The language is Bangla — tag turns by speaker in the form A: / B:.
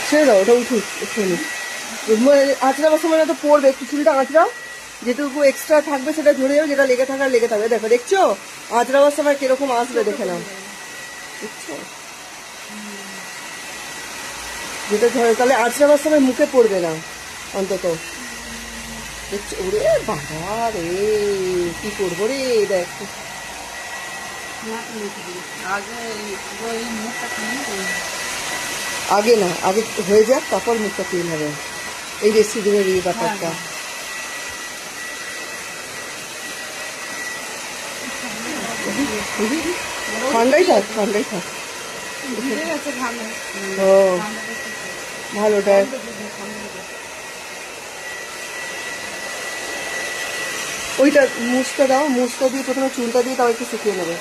A: ছেড়ে দাও, ওটা উঠুক একটুখানি। আঁচড়াবার সময় না তো পড়বে, একটু চুলটা আঁচড়াও, যেটুকু এক্সট্রা থাকবে সেটা ঝরে যাবে, যেটা লেগে থাকার লেগে থাকবে। দেখো, দেখছো আঁচড়াবার সময় কিরকম আসবে, দেখে নাও, দেখছো যেটা ঝরে, তাহলে আঁচড়াবার সময় মুখে পড়বে না অন্তত। দেখছো, ওরে বাবা রে, কি করবো রে, দেখ। আগে না, আগে হয়ে যাক তারপর মুখটা ক্লিন হবে, এই যে সিঁদুরের এই ব্যাপারটা। ঠান্ডাই থাক, ঠান্ডাই থাক। ও ভালোটা ওইটা মুছটা দাও, মুছটা দিয়ে প্রথমে চুলটা দিয়ে তাও একটু শুকিয়ে নেবে।